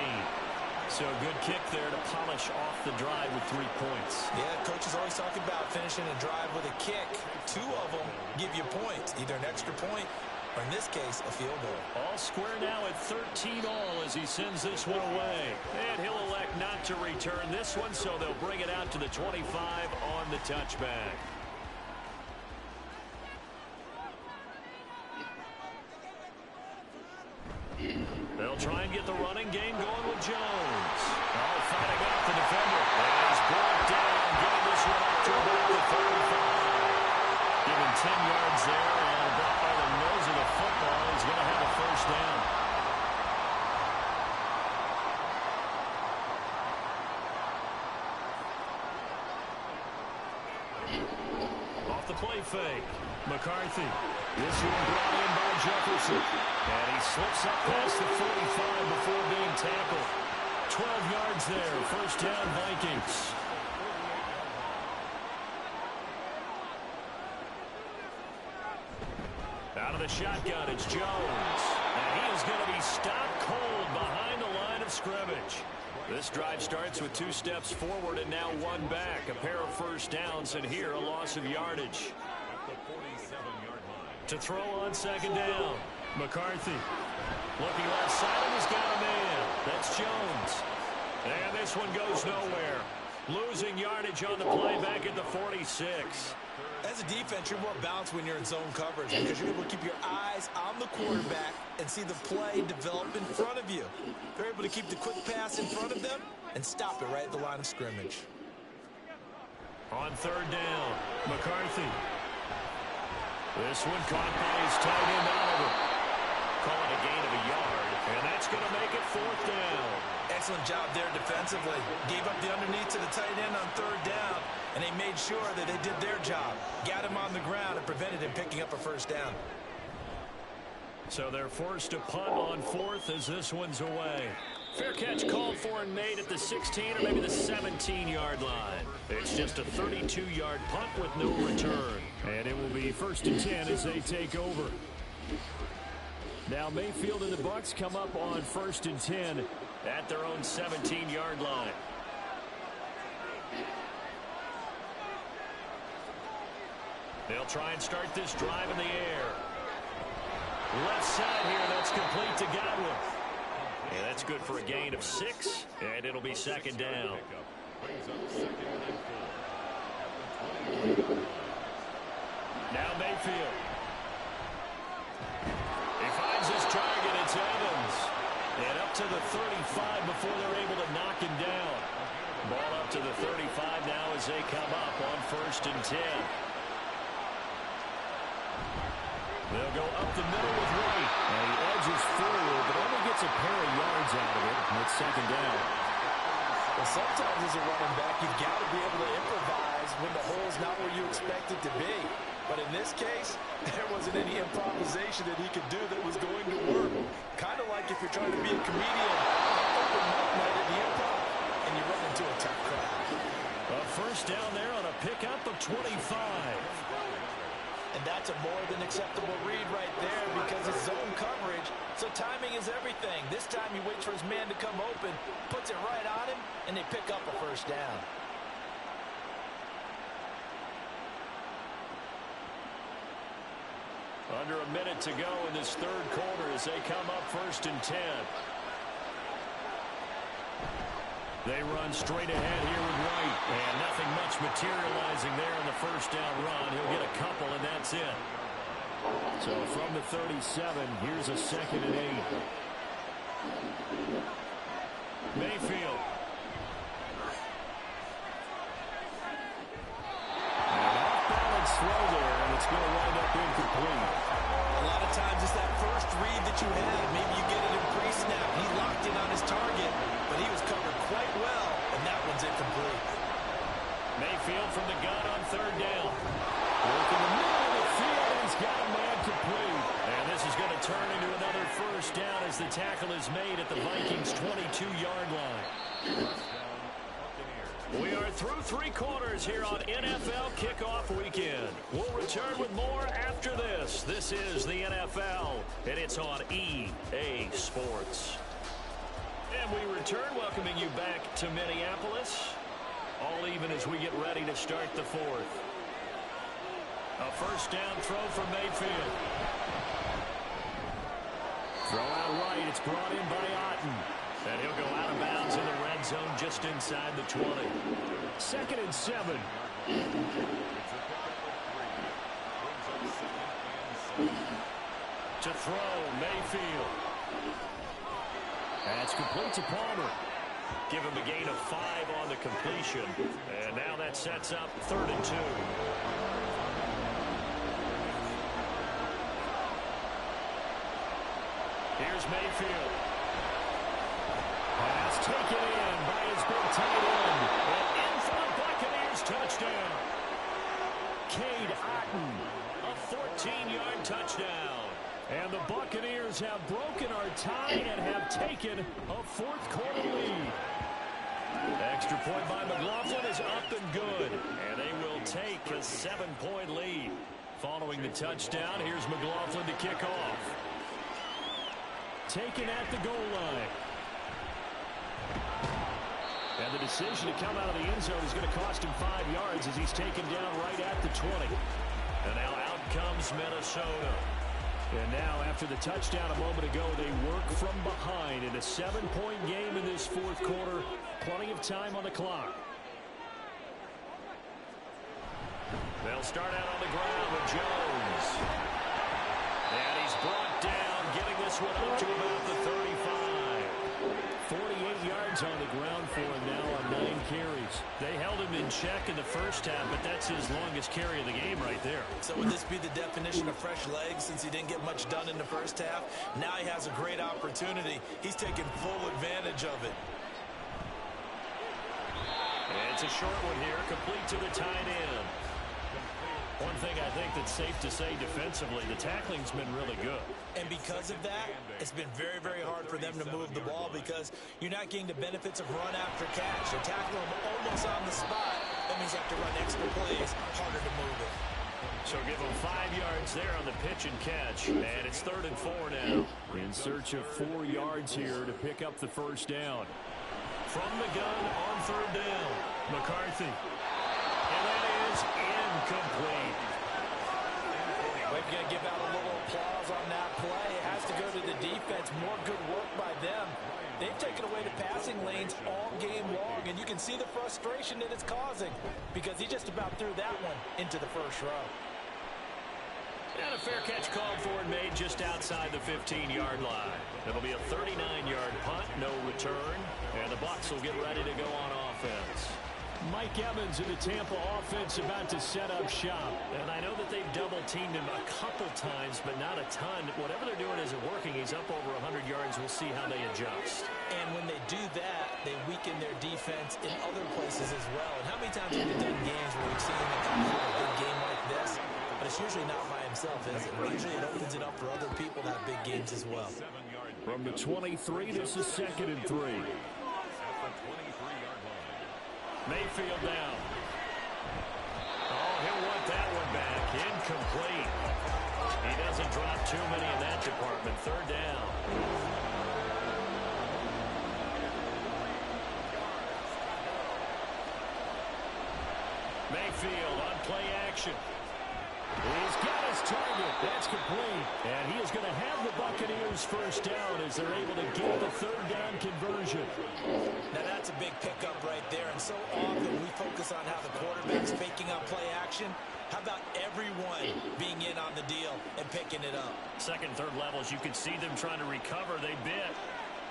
So a good kick there to polish off the drive with 3 points. Yeah, coaches always talk about finishing a drive with a kick. 2 of them give you points, either an extra point or, in this case, a field goal. All square now at 13 all as he sends this one away. And he'll elect not to return this one, so they'll bring it out to the 25 on the touchback. They'll try and get the running game going with Jones. Oh, fighting off the defender. And he's brought down, getting this one up to about the 35. Given 10 yards there and about by the nose of the football. He's going to have a first down. Off the play fake. McCarthy. This one brought in by Jefferson. And he slips up past the 45 before being tackled. 12 yards there. First down, Vikings. Out of the shotgun, it's Jones. And he is going to be stopped cold behind the line of scrimmage. This drive starts with 2 steps forward and now 1 back. A pair of first downs, and here a loss of yardage. To throw on second down. McCarthy. Looking left side, and he's got a man. That's Jones. And this one goes nowhere. Losing yardage on the play back at the 46. As a defense, you're more balanced when you're in zone coverage because you're able to keep your eyes on the quarterback and see the play develop in front of you. They're able to keep the quick pass in front of them and stop it right at the line of scrimmage. On third down, McCarthy. This one caught by his tight end Oliver. call it a gain of a yard, and that's going to make it 4th down. Excellent job there defensively. Gave up the underneath to the tight end on 3rd down, and they made sure that they did their job. Got him on the ground and prevented him picking up a 1st down. So they're forced to punt on 4th as this one's away. Fair catch called for and made at the 16 or maybe the 17-yard line. It's just a 32-yard punt with no return. And it will be 1st and 10 as they take over. Now Mayfield and the Bucs come up on 1st and 10 at their own 17-yard line. They'll try and start this drive in the air. Left side here, that's complete to Godwin. And that's good for a gain of 6, and it'll be 2nd down. Now Mayfield. He finds his target, it's Evans. And up to the 35 before they're able to knock him down. Ball up to the 35 now as they come up on 1st and 10. They'll go up the middle with Wright. And he edges forward, but only gets a pair of yards out of it. And it's 2nd down. Well, sometimes as a running back, you've got to be able to improvise when the hole's not where you expect it to be. But in this case, there wasn't any improvisation that he could do that was going to work. Kind of like if you're trying to be a comedian, open mic night at the improv, and you run into a tough crowd. A 1st down there on a pickup of 25. And that's a more than acceptable read right there because it's zone coverage, so timing is everything. This time he waits for his man to come open, puts it right on him, and they pick up a 1st down. Under a minute to go in this 3rd quarter as they come up 1st and 10. They run straight ahead here with Wright, and nothing much materializing there in the 1st down run. He'll get a couple, and that's it. So from the 37, here's a 2nd and 8. Mayfield. An off-balance throw there, and it's going to wind up incomplete. A lot of times it's that first read that you have. Maybe you get it in pre-snap. He locked in on his target, but he was covered quite well, and that one's incomplete. Mayfield from the gun on 3rd down. Working the middle of the field, and he's got a man complete. And this is going to turn into another 1st down as the tackle is made at the Vikings' 22-yard line. We are through 3 quarters here on NFL Kickoff Weekend. We'll return with more after this. This is the NFL, and it's on EA Sports. And we return, welcoming you back to Minneapolis. All even as we get ready to start the 4th. A 1st down throw from Mayfield. Throw out right. It's brought in by Otten. And he'll go out of bounds in the red zone just inside the 20. 2nd and 7. To throw, Mayfield. That's complete to Palmer. Give him a gain of 5 on the completion. And now that sets up 3rd and 2. Here's Mayfield. Pass taken in by his big tight end. And in for the Buccaneers touchdown. Cade Otten, a 14-yard touchdown. And the Buccaneers have broken our tie and have taken a 4th quarter lead. Extra point by McLaughlin is up and good. And they will take a 7-point lead. Following the touchdown, here's McLaughlin to kick off. Taken at the goal line. And the decision to come out of the end zone is going to cost him 5 yards as he's taken down right at the 20. And now out comes Minnesota. And now after the touchdown a moment ago, they work from behind in a 7-point game in this 4th quarter. Plenty of time on the clock. They'll start out on the ground with Jones. And he's brought down, getting this one up to about the 35. 48 yards on the ground for him now on 9 carries. They held him in check in the first half, but that's his longest carry of the game right there. So would this be the definition of fresh legs since he didn't get much done in the first half? Now he has a great opportunity. He's taking full advantage of it. And it's a short one here, complete to the tight end. One thing I think that's safe to say defensively, the tackling's been really good. And because of that, it's been very, very hard for them to move the ball because you're not getting the benefits of run after catch. You're tackling them almost on the spot. That means you have to run extra plays, harder to move it. So give them 5 yards there on the pitch and catch. And it's 3rd and 4 now. In search of 4 yards here to pick up the first down. From the gun on 3rd down, McCarthy. And that is incomplete. We're going to give out a little applause on that play. It has to go to the defense. More good work by them. They've taken away the passing lanes all game long, and you can see the frustration that it's causing because he just about threw that one into the first row. And a fair catch called for and made just outside the 15-yard line. It'll be a 39-yard punt, no return, and the Bucs will get ready to go on offense. Mike Evans in the Tampa offense about to set up shop. And I know that they've double-teamed him a couple times, but not a ton. Whatever they're doing isn't working. He's up over 100 yards. We'll see how they adjust. And when they do that, they weaken their defense in other places as well. And how many times have we done games where we've seen them come through a big game like this? But it's usually not by himself, is it? Usually it opens it up for other people to have big games as well. From the 23, this is 2nd and 3. Mayfield down. Oh, he'll want that one back. Incomplete. He doesn't drop too many in that department. 3rd down. Mayfield on play action. He's got his target. That's complete. And he is going to have the Buccaneers first down as they're able to get the 3rd down conversion. Now that's a big pickup right there. And so often we focus on how the quarterback's faking up play action. How about everyone being in on the deal and picking it up? 2nd, 3rd levels, you can see them trying to recover. They bit.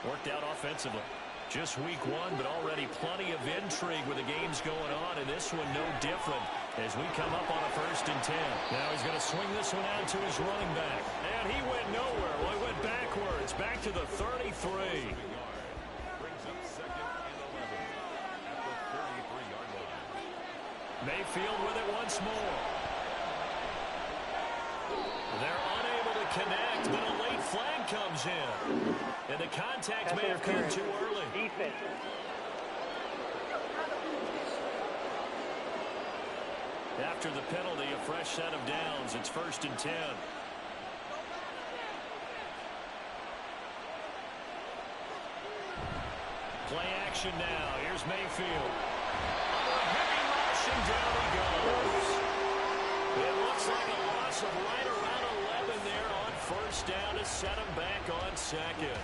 Worked out offensively. Just week 1, but already plenty of intrigue with the games going on, and this one no different as we come up on a 1st and 10. Now he's going to swing this one out to his running back. And he went nowhere. Well, he went backwards, back to the 33. Brings up 2nd and 11 at the 33-yard line. Mayfield with it once more. They're unable to connect, but a late flag comes in. And the contact may have come too early. Defense. After the penalty, a fresh set of downs. It's 1st and 10. Play action now. Here's Mayfield. Under a heavy rush, and down he goes. It looks like a loss of right around 11 there on 1st down to set him back on 2nd.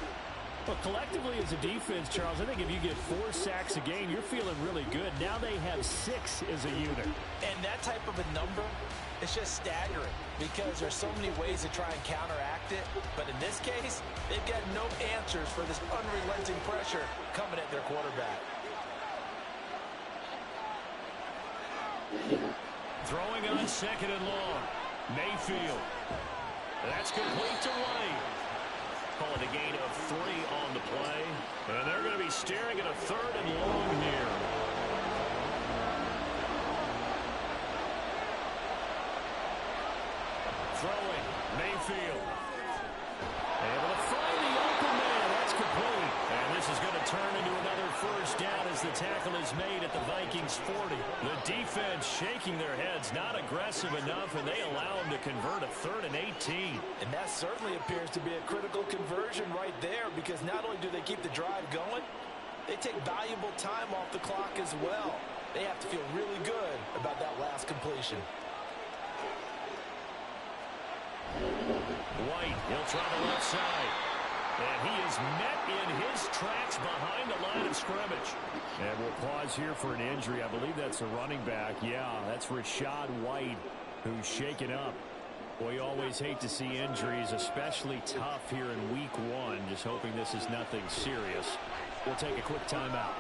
Well, collectively as a defense, Charles, I think if you get 4 sacks a game, you're feeling really good. Now they have 6 as a unit. And that type of a number, it's just staggering because there's so many ways to try and counteract it. But in this case, they've got no answers for this unrelenting pressure coming at their quarterback. Throwing on 2nd and long. Mayfield. That's complete to White. Call it a gain of 3 on the play. And they're going to be staring at a 3rd and long here. Throwing. Mayfield. Able to find the open man. That's complete. And this is going to turn into another 1st down as the tackle is made at the Vikings 40. The defense shaking their heads, not aggressive enough, and they allow them to convert a 3rd and 18. And that certainly appears to be a critical conversion right there because not only do they keep the drive going, they take valuable time off the clock as well. They have to feel really good about that last completion. White, he'll try the left side. And he is met in his tracks behind the line of scrimmage. And we'll pause here for an injury. I believe that's a running back. Yeah, that's Rashad White, who's shaken up. Well, you always hate to see injuries, especially tough here in week 1. Just hoping this is nothing serious. We'll take a quick timeout.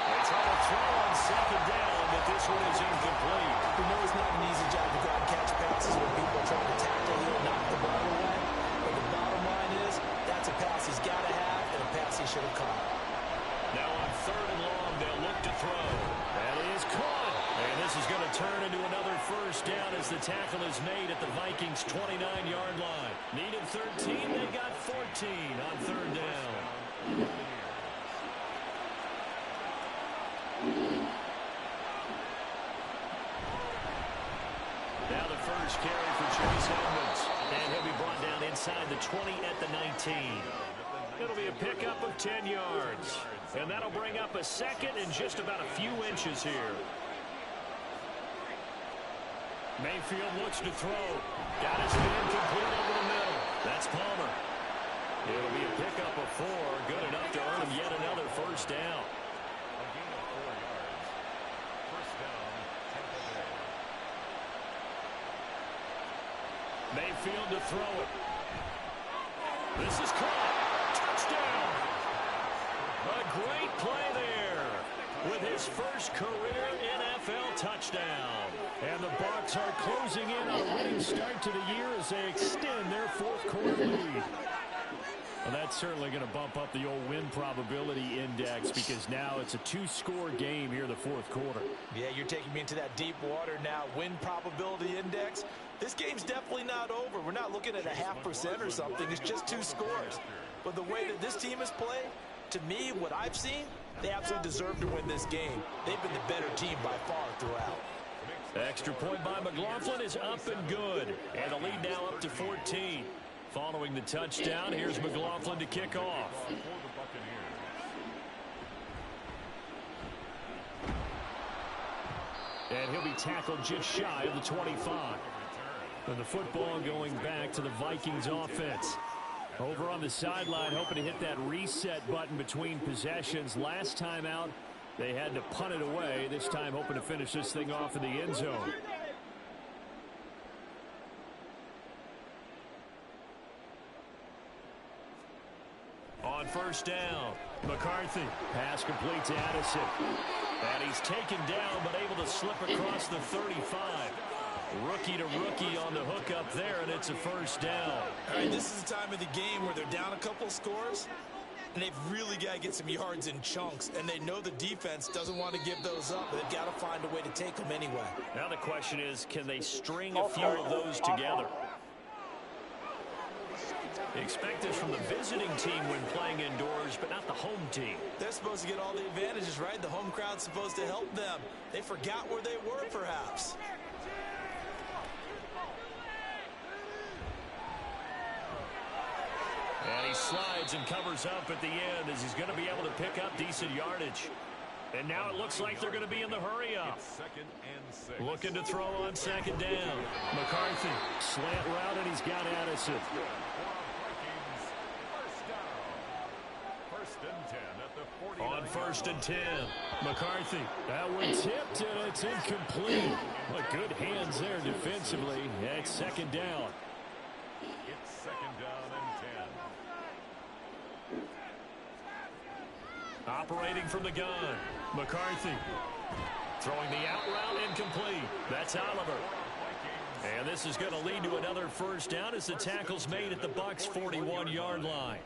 They try to throw on second down, but this one is incomplete. We know it's not an easy job to grab catch passes when people are trying to tackle you and knock the ball away. But the bottom line is, that's a pass he's got to have and a pass he should have caught. Now on 3rd and long, they'll look to throw. That is caught. And this is going to turn into another first down as the tackle is made at the Vikings' 29-yard line. Needed 13, they got 14 on 3rd down. Now the first carry for Chase Edmonds. And he'll be brought down inside the 20 at the 19. It'll be a pickup of 10 yards. And that'll bring up a second and just about a few inches here. Mayfield looks to throw. Got his man complete over the middle. That's Palmer. It'll be a pickup of 4. Good enough to earn him yet another first down. A gain of 4 yards. First down, Tampa Bay. Mayfield to throw it. This is caught. Touchdown. A great play there with his first career NFL touchdown. And the Bucs are closing in on a winning start to the year as they extend their 4th quarter lead. Well, that's certainly going to bump up the old win probability index because now it's a 2-score game here in the 4th quarter. Yeah, you're taking me into that deep water now. Win probability index. This game's definitely not over. We're not looking at a 0.5% or something. It's just 2 scores. But the way that this team has played, to me, what I've seen, they absolutely deserve to win this game. They've been the better team by far throughout. Extra point by McLaughlin is up and good. And the lead now up to 14. Following the touchdown, here's McLaughlin to kick off. And he'll be tackled just shy of the 25. And the football going back to the Vikings offense. Over on the sideline, hoping to hit that reset button between possessions. Last time out, they had to punt it away. This time hoping to finish this thing off in the end zone. On first down, McCarthy. Pass complete to Addison. And he's taken down but able to slip across the 35. Rookie to rookie on the hook up there, and it's a first down. All right, this is the time of the game where they're down a couple of scores, and they've really got to get some yards in chunks, and they know the defense doesn't want to give those up. They've got to find a way to take them anyway. Now the question is, can they string a few of those together? Expect this from the visiting team when playing indoors, but not the home team. They're supposed to get all the advantages, right? The home crowd's supposed to help them. They forgot where they were, perhaps. And he slides and covers up at the end as he's going to be able to pick up decent yardage. And now it looks like they're going to be in the hurry-up. Second and 6. Looking to throw on second down. McCarthy, Slant route, and he's got Addison. First and 10 at the 40. On first and 10, McCarthy. That one tipped, and it's incomplete. But good hands there defensively. That's second down. It's second down and 10. Operating from the gun, McCarthy. Throwing the out route incomplete. That's Oliver. And this is going to lead to another first down as the tackle's made at the Bucs' 41-yard line.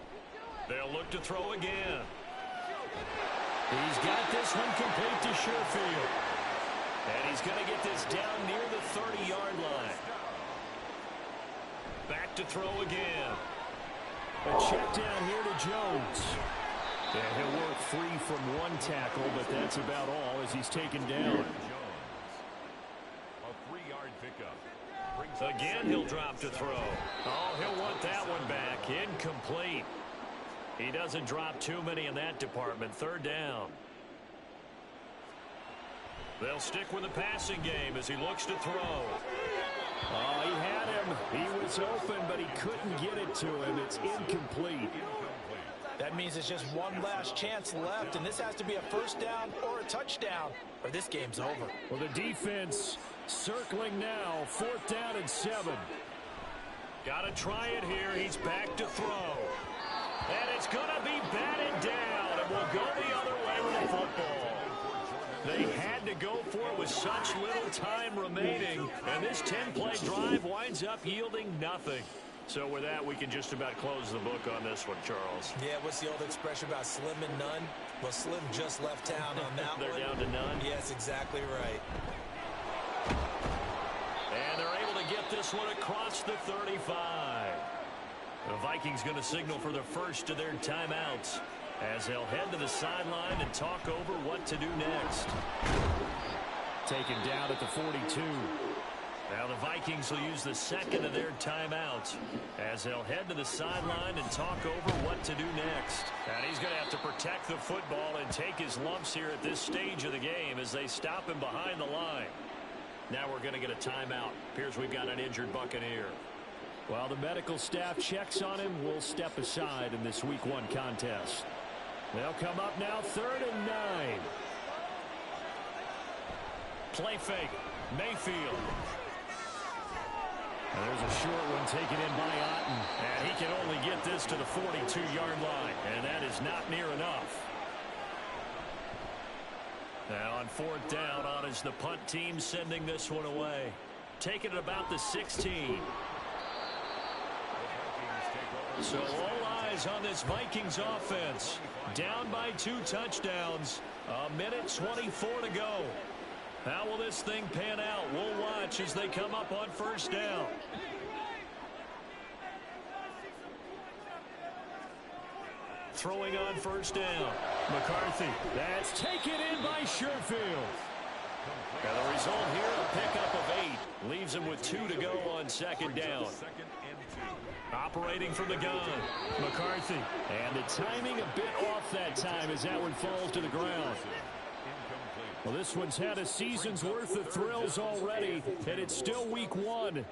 They'll look to throw again. He's got this one complete to Sherfield. And he's going to get this down near the 30-yard line. Back to throw again. A check down here to Jones. And he'll work free from one tackle, but that's about all as he's taken down. A 3-yard pickup. Again, he'll drop to throw. Oh, he'll want that one back. Incomplete. He doesn't drop too many in that department. Third down. They'll stick with the passing game as he looks to throw. Oh, he had him. He was open, but he couldn't get it to him. It's incomplete. That means it's just one last chance left, and this has to be a first down or a touchdown, or this game's over. Well, the defense circling now. 4th down and 7. Got to try it here. He's back to throw. And it's going to be batted down. And will go the other way with the football. They had to go for it with such little time remaining. And this 10-play drive winds up yielding nothing. So with that, we can just about close the book on this one, Charles. Yeah, what's the old expression about slim and none? Well, Slim just left town on that They're one. down to none? Yes, exactly right. And they're able to get this one across the 35. The Vikings going to signal for the first of their timeouts as they'll head to the sideline and talk over what to do next. Taken down at the 42. Now the Vikings will use the second of their timeouts as they'll head to the sideline and talk over what to do next. And he's going to have to protect the football and take his lumps here at this stage of the game as they stop him behind the line. Now we're going to get a timeout. Appears we've got an injured Buccaneer. While the medical staff checks on him, we'll step aside in this Week 1 contest. They'll come up now 3rd and 9. Play fake. Mayfield. And there's a short one taken in by Otten. And he can only get this to the 42-yard line. And that is not near enough. Now on 4th down, on is the punt team sending this one away. Taking it about the 16. So all eyes on this Vikings offense. Down by 2 touchdowns. 1:24 to go. How will this thing pan out? We'll watch as they come up on 1st down. Throwing on 1st down. McCarthy. That's taken in by Sherfield. And the result here, a pickup of 8. Leaves him with 2 to go on 2nd down. Operating from the gun. McCarthy. And the timing a bit off that time as that one falls to the ground. Well, this one's had a season's worth of thrills already, and it's still Week 1.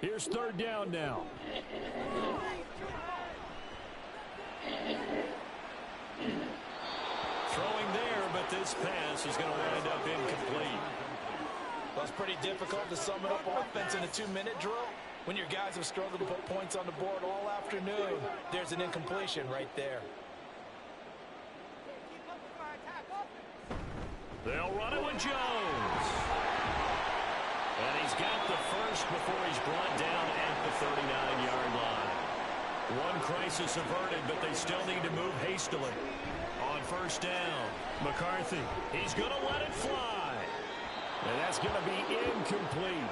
Here's 3rd down now. Throwing there, but this pass is going to wind up incomplete. Well, it's pretty difficult to sum it up offense in a 2-minute drill. When your guys have struggled to put points on the board all afternoon, there's an incompletion right there. They'll run it with Jones. And he's got the first before he's brought down at the 39-yard line. One crisis averted, but they still need to move hastily. On 1st down, McCarthy. He's going to let it fly. And that's going to be incomplete.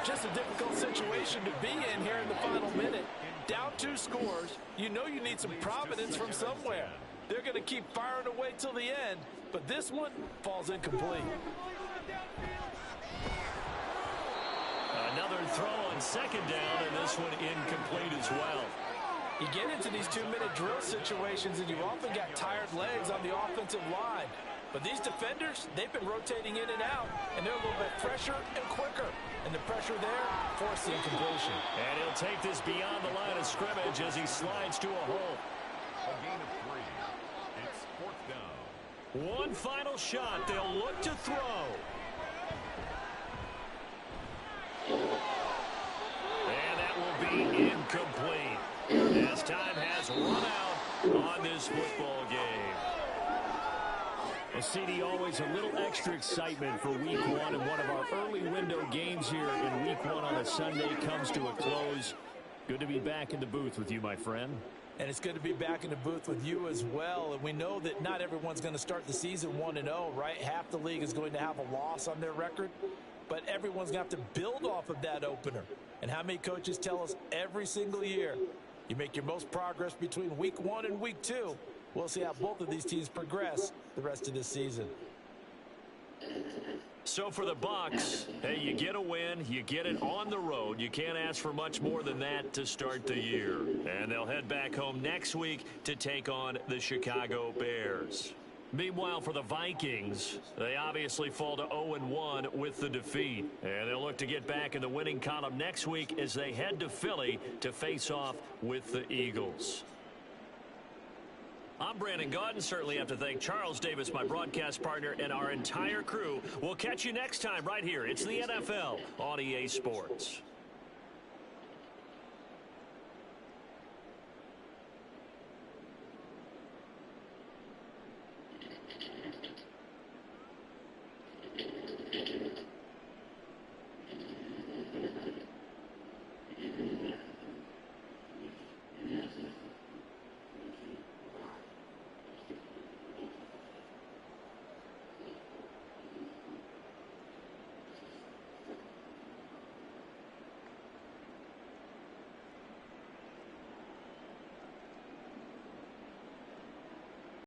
Just a difficult situation to be in here in the final minute. Down 2 scores. You know you need some providence from somewhere. They're going to keep firing away till the end, but this one falls incomplete. Another throw on 2nd down, and this one incomplete as well. You get into these 2-minute drill situations, and you've often got tired legs on the offensive line. But these defenders, they've been rotating in and out, and they're a little bit fresher and quicker. And the pressure there forced the incompletion. And he'll take this beyond the line of scrimmage as he slides to a hole. A gain of 3. It's 4th down. One final shot. They'll look to throw. And that will be incomplete as time has run out on this football game. Well, CD, always a little extra excitement for Week 1, and one of our early window games here in Week 1 on a Sunday comes to a close. Good to be back in the booth with you, my friend. And it's good to be back in the booth with you as well. And we know that not everyone's going to start the season 1-0, right? Half the league is going to have a loss on their record. But everyone's going to have to build off of that opener. And how many coaches tell us every single year, you make your most progress between Week 1 and Week 2. We'll see how both of these teams progress the rest of this season. So for the Bucs, hey, you get a win, you get it on the road. You can't ask for much more than that to start the year. And they'll head back home next week to take on the Chicago Bears. Meanwhile, for the Vikings, they obviously fall to 0-1 with the defeat. And they'll look to get back in the winning column next week as they head to Philly to face off with the Eagles. I'm Brandon Gaudin. Certainly have to thank Charles Davis, my broadcast partner, and our entire crew. We'll catch you next time right here. It's the NFL on EA Sports.